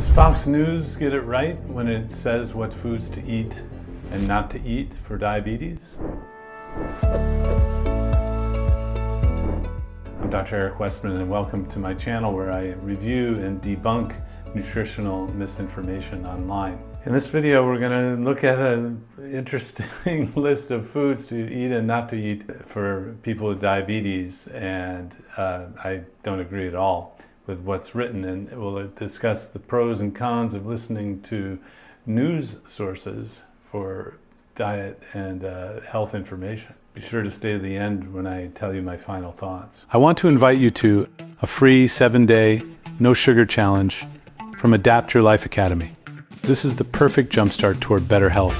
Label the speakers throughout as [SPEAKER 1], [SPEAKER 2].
[SPEAKER 1] Does Fox News get it right when it says what foods to eat and not to eat for diabetes? I'm Dr. Eric Westman, and welcome to my channel where I review and debunk nutritional misinformation online. In this video, we're going to look at an interesting list of foods to eat and not to eat for people with diabetes, and I don't agree at all with what's written, and we'll discuss the pros and cons of listening to news sources for diet and health information. Be sure to stay to the end when I tell you my final thoughts. I want to invite you to a free 7-day, no sugar challenge from Adapt Your Life Academy. This is the perfect jumpstart toward better health.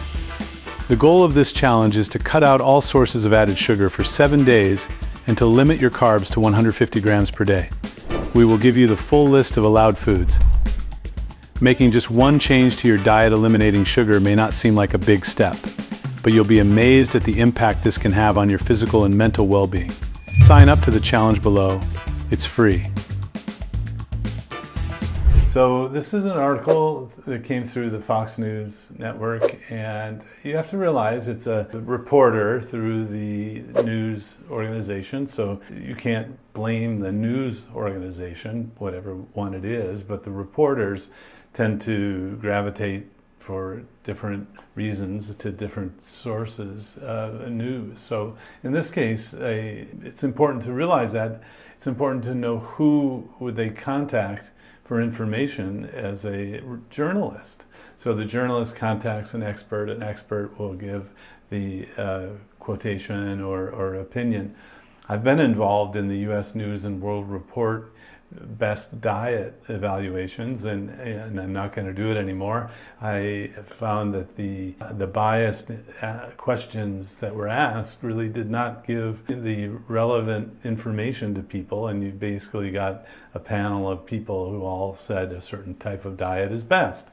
[SPEAKER 1] The goal of this challenge is to cut out all sources of added sugar for 7 days and to limit your carbs to 150 grams per day. We will give you the full list of allowed foods. Making just one change to your diet eliminating sugar may not seem like a big step, but you'll be amazed at the impact this can have on your physical and mental well-being. Sign up to the challenge below. It's free. So this is an article that came through the Fox News network, and you have to realize it's a reporter through the news organization, so you can't blame the news organization, whatever one it is, but the reporters tend to gravitate for different reasons to different sources of news. So in this case, it's important to realize that it's important to know who would they contact for information as a journalist. So the journalist contacts an expert will give the quotation or opinion. I've been involved in the U.S. News and World Report best diet evaluations, and I'm not going to do it anymore. I found that the biased questions that were asked really did not give the relevant information to people, and you basically got a panel of people who all said a certain type of diet is best,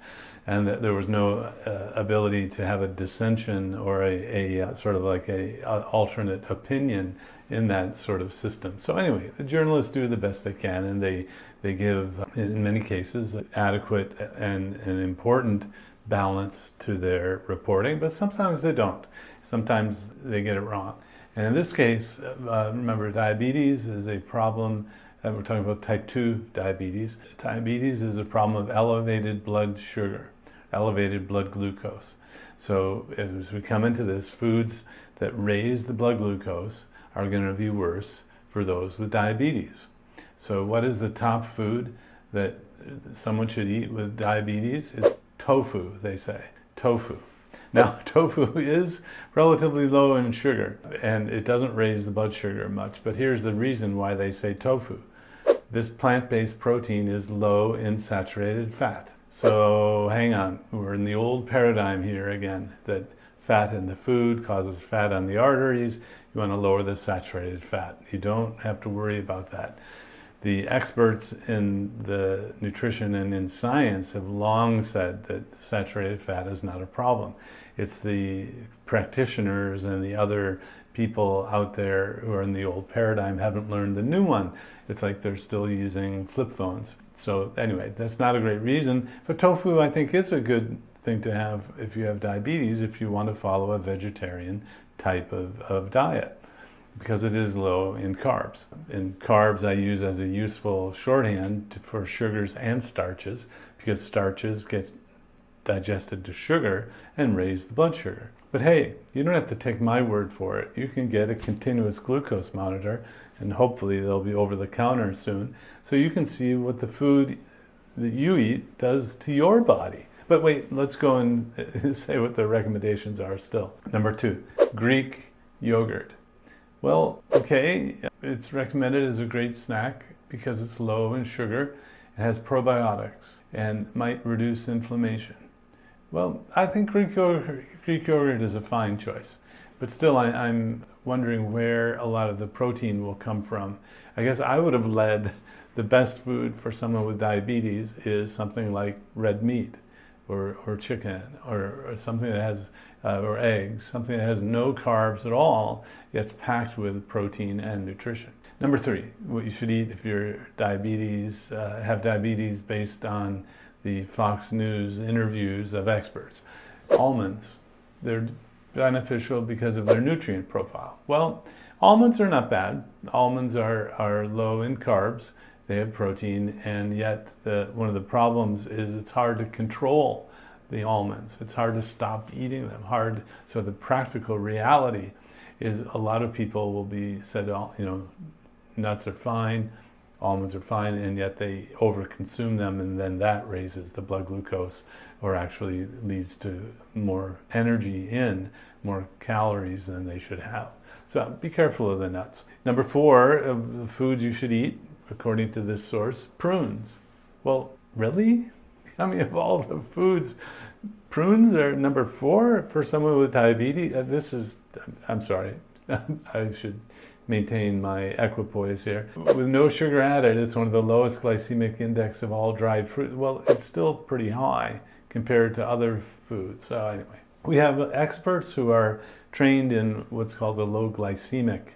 [SPEAKER 1] and that there was no ability to have a dissension or a sort of like a alternate opinion in that sort of system. So anyway, the journalists do the best they can, and they give, in many cases, adequate and important balance to their reporting, but sometimes they don't. Sometimes they get it wrong. And in this case, remember, diabetes is a problem. We're talking about type 2 diabetes. Diabetes is a problem of elevated blood sugar, elevated blood glucose. So as we come into this, foods that raise the blood glucose are going to be worse for those with diabetes. So what is the top food that someone should eat with diabetes? It's tofu, they say. Tofu. Now, tofu is relatively low in sugar, and it doesn't raise the blood sugar much, but here's the reason why they say tofu. This plant-based protein is low in saturated fat. So hang on, we're in the old paradigm here again, that fat in the food causes fat on the arteries. You want to lower the saturated fat. You don't have to worry about that. The experts in the nutrition and in science have long said that saturated fat is not a problem. It's the practitioners and the other people out there who are in the old paradigm haven't learned the new one. It's like they're still using flip phones. So anyway, that's not a great reason. But tofu, I think, is a good thing to have if you have diabetes, if you want to follow a vegetarian type of diet, because it is low in carbs. And carbs I use as a useful shorthand for sugars and starches, because starches get digested to sugar and raise the blood sugar. But hey, you don't have to take my word for it. You can get a continuous glucose monitor, and hopefully they'll be over the counter soon, so you can see what the food that you eat does to your body. But wait, let's go and say what the recommendations are still. Number 2, Greek yogurt. Well, okay, it's recommended as a great snack because it's low in sugar, it has probiotics, and might reduce inflammation. Well, I think Greek yogurt is a fine choice, but still I'm wondering where a lot of the protein will come from. I guess I would have led the best food for someone with diabetes is something like red meat, or chicken, or something that has, or eggs, something that has no carbs at all, yet packed with protein and nutrition. Number 3, what you should eat if you're have diabetes based on the Fox News interviews of experts. Almonds, they're beneficial because of their nutrient profile. Well, almonds are not bad. Almonds are low in carbs. They have protein, and yet one of the problems is it's hard to control the almonds. It's hard to stop eating them. So the practical reality is a lot of people will be said, nuts are fine, almonds are fine, and yet they overconsume them, and then that raises the blood glucose, or actually leads to more energy more calories than they should have. So be careful of the nuts. Number 4 of the foods you should eat, according to this source, prunes. Well, really? I mean, of all the foods, prunes are number 4 for someone with diabetes? I'm sorry, I should maintain my equipoise here. With no sugar added, it's one of the lowest glycemic index of all dried fruit. Well, it's still pretty high compared to other foods. So anyway, we have experts who are trained in what's called the low glycemic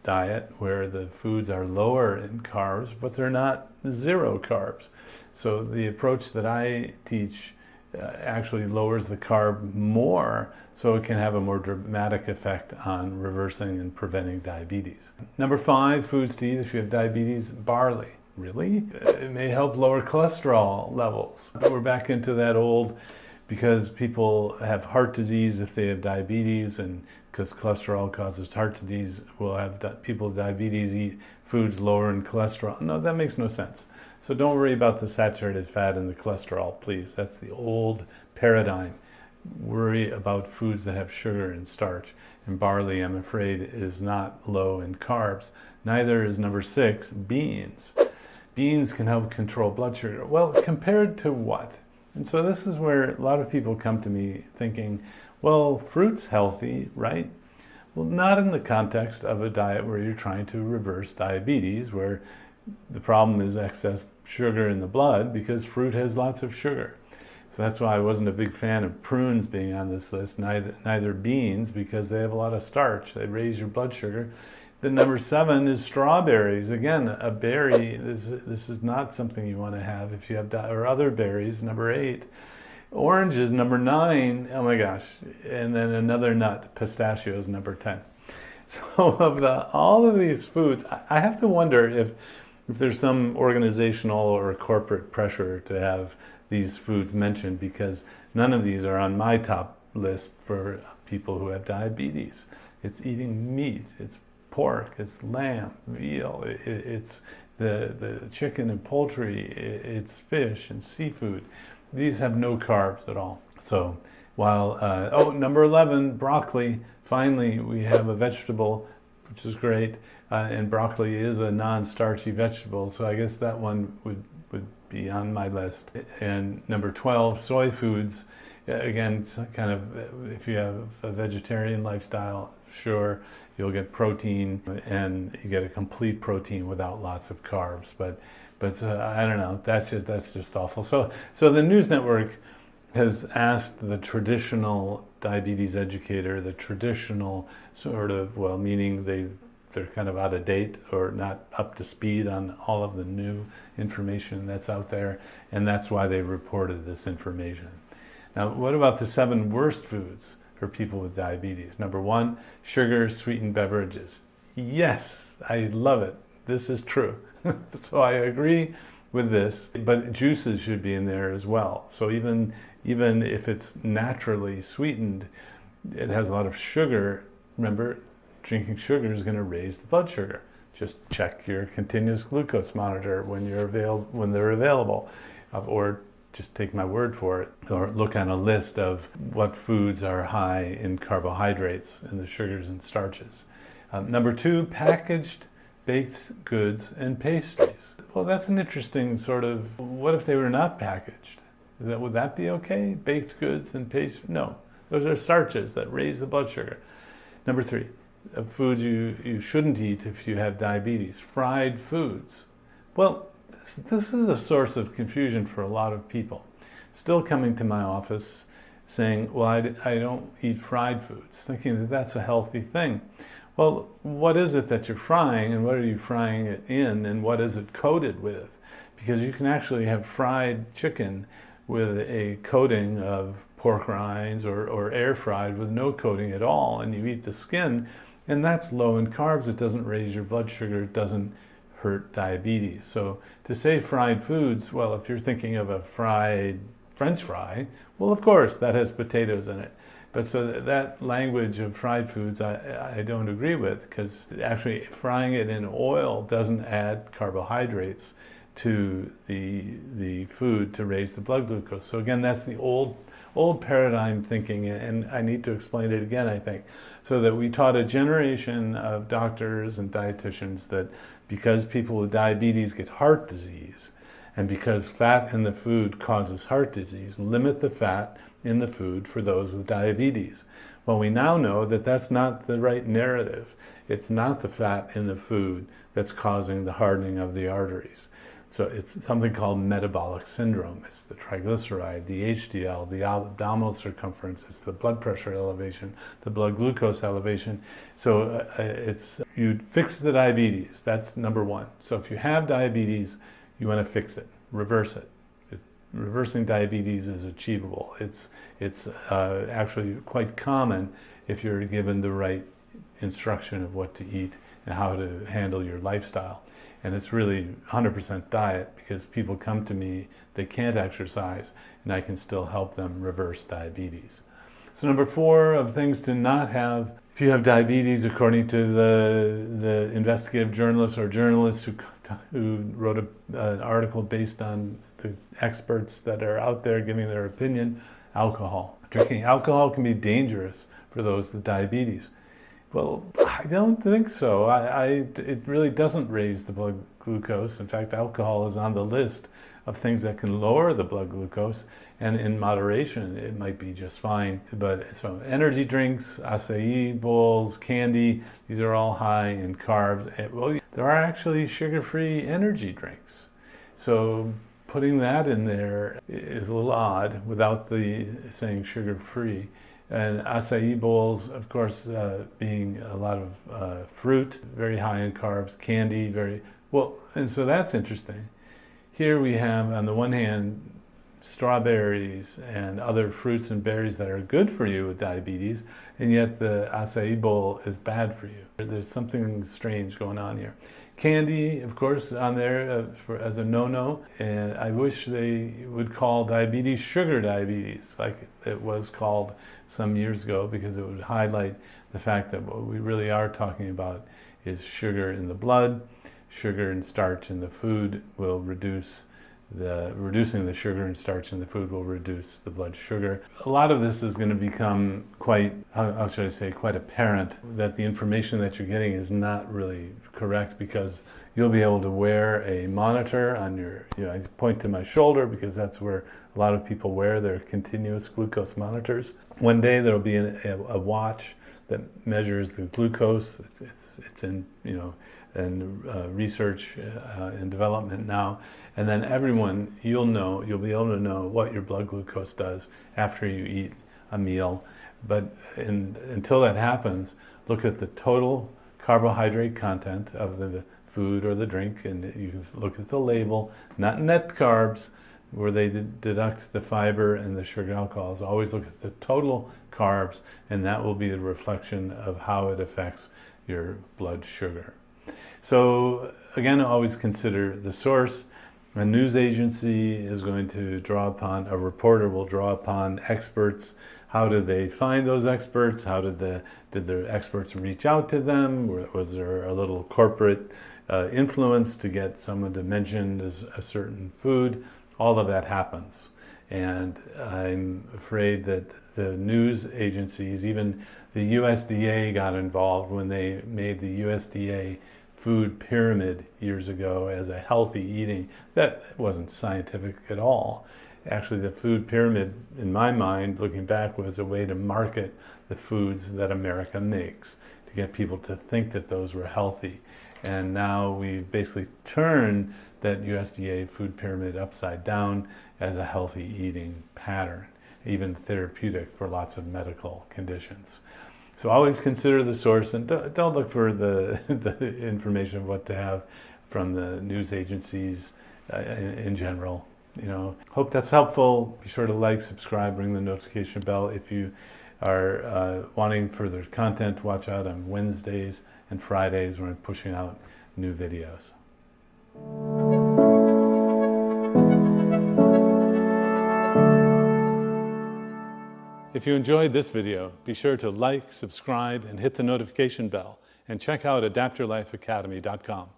[SPEAKER 1] diet, where the foods are lower in carbs, but they're not 0 carbs. So the approach that I teach actually lowers the carb more, so it can have a more dramatic effect on reversing and preventing diabetes. Number 5, foods to eat if you have diabetes, barley. Really? It may help lower cholesterol levels. We're back into that old, because people have heart disease if they have diabetes, and because cholesterol causes heart disease, we'll have people with diabetes eat foods lower in cholesterol. No, that makes no sense. So don't worry about the saturated fat and the cholesterol, please. That's the old paradigm. Worry about foods that have sugar and starch. And barley, I'm afraid, is not low in carbs. Neither is number 6, beans. Beans can help control blood sugar. Well, compared to what? And so this is where a lot of people come to me thinking, well, fruit's healthy, right? Well, not in the context of a diet where you're trying to reverse diabetes, where the problem is excess sugar in the blood, because fruit has lots of sugar. So that's why I wasn't a big fan of prunes being on this list, neither beans, because they have a lot of starch. They raise your blood sugar. Then number 7 is strawberries. Again, a berry, this is not something you want to have if you have or other berries. Number 8. Oranges, number 9. Oh my gosh. And then another nut, pistachios, number 10. So of all of these foods, I have to wonder if there's some organizational or corporate pressure to have these foods mentioned, because none of these are on my top list for people who have diabetes. It's eating meat, it's pork, it's lamb, veal, it's the chicken and poultry, it's fish and seafood. These have no carbs at all. So while, number 11, broccoli. Finally, we have a vegetable, which is great, and broccoli is a non-starchy vegetable, so I guess that one would be on my list. And number 12, soy foods. Again, kind of, if you have a vegetarian lifestyle, sure, you'll get protein, and you get a complete protein without lots of carbs. But I don't know. That's just awful. So the news network has asked the traditional diabetes educator, the traditional sort of, well, meaning they're kind of out of date or not up to speed on all of the new information that's out there, and that's why they reported this information. Now, what about the 7 worst foods for people with diabetes? Number 1, sugar sweetened beverages. Yes, I love it. This is true. So I agree with this, but juices should be in there as well. So even if it's naturally sweetened, it has a lot of sugar. Remember, drinking sugar is going to raise the blood sugar. Just check your continuous glucose monitor when they're available, or just take my word for it, or look on a list of what foods are high in carbohydrates and the sugars and starches. Number 2, packaged baked goods and pastries. Well, that's an interesting sort of, what if they were not packaged? Would that be okay? Baked goods and pastries? No, those are starches that raise the blood sugar. Number 3, foods you shouldn't eat if you have diabetes, fried foods. Well, this is a source of confusion for a lot of people. Still coming to my office saying, well, I don't eat fried foods, thinking that that's a healthy thing. Well, what is it that you're frying, and what are you frying it in, and what is it coated with? because you can actually have fried chicken with a coating of pork rinds or air fried with no coating at all, and you eat the skin, and that's low in carbs. It doesn't raise your blood sugar, it doesn't hurt diabetes. So to say fried foods, well, if you're thinking of a fried French fry, well, of course, that has potatoes in it. But so that language of fried foods, I don't agree with, because actually frying it in oil doesn't add carbohydrates to the food to raise the blood glucose. So again, that's the old paradigm thinking, and I need to explain it again, I think, so that we taught a generation of doctors and dietitians that because people with diabetes get heart disease, and because fat in the food causes heart disease, limit the fat in the food for those with diabetes. Well, we now know that that's not the right narrative. It's not the fat in the food that's causing the hardening of the arteries. So it's something called metabolic syndrome. It's the triglyceride, the HDL, the abdominal circumference, it's the blood pressure elevation, the blood glucose elevation. So you fix the diabetes, that's number one. So if you have diabetes, you want to fix it, reverse it. Reversing diabetes is achievable. It's actually quite common if you're given the right instruction of what to eat and how to handle your lifestyle. And it's really 100% diet, because people come to me, they can't exercise, and I can still help them reverse diabetes. So number 4 of things to not have if you have diabetes, according to the investigative journalists or journalists who wrote an article based on the experts that are out there giving their opinion, alcohol. Drinking alcohol can be dangerous for those with diabetes. Well, I don't think so. It really doesn't raise the blood glucose. In fact, alcohol is on the list of things that can lower the blood glucose, and in moderation, it might be just fine. But so energy drinks, acai bowls, candy, these are all high in carbs. Well, there are actually sugar-free energy drinks. So putting that in there is a little odd without the saying sugar-free. And acai bowls, of course, being a lot of fruit, very high in carbs, candy, and so that's interesting. Here we have, on the one hand, strawberries and other fruits and berries that are good for you with diabetes, and yet the acai bowl is bad for you. There's something strange going on here. Candy, of course, on there as a no-no, and I wish they would call diabetes sugar diabetes, like it was called some years ago, because it would highlight the fact that what we really are talking about is sugar in the blood. Sugar and starch in the food will reducing the sugar and starch in the food will reduce the blood sugar. A lot of this is going to become quite apparent that the information that you're getting is not really correct, because you'll be able to wear a monitor on your, I point to my shoulder because that's where a lot of people wear their continuous glucose monitors. One day there'll be a watch that measures the glucose. It's in, research and development now. And then you'll be able to know what your blood glucose does after you eat a meal. But until that happens, look at the total carbohydrate content of the food or the drink, and you can look at the label, not net carbs, where they deduct the fiber and the sugar alcohols. Always look at the total carbs, and that will be a reflection of how it affects your blood sugar. So again, always consider the source. A news agency is going to a reporter will draw upon experts. How did they find those experts? Did the experts reach out to them? Was there a little corporate influence to get someone to mention a certain food? All of that happens. And I'm afraid that the news agencies, even the USDA got involved when they made the USDA food pyramid years ago as a healthy eating. That wasn't scientific at all. Actually, the food pyramid, in my mind, looking back, was a way to market the foods that America makes, to get people to think that those were healthy. And now we've basically turned that USDA food pyramid upside down as a healthy eating pattern, even therapeutic for lots of medical conditions. So always consider the source, and don't look for the information of what to have from the news agencies. in general. Hope that's helpful. Be sure to like, subscribe, ring the notification bell. If you are wanting further content, watch out on Wednesdays and Fridays when I'm pushing out new videos. If you enjoyed this video, be sure to like, subscribe, and hit the notification bell, and check out adaptyourlifeacademy.com.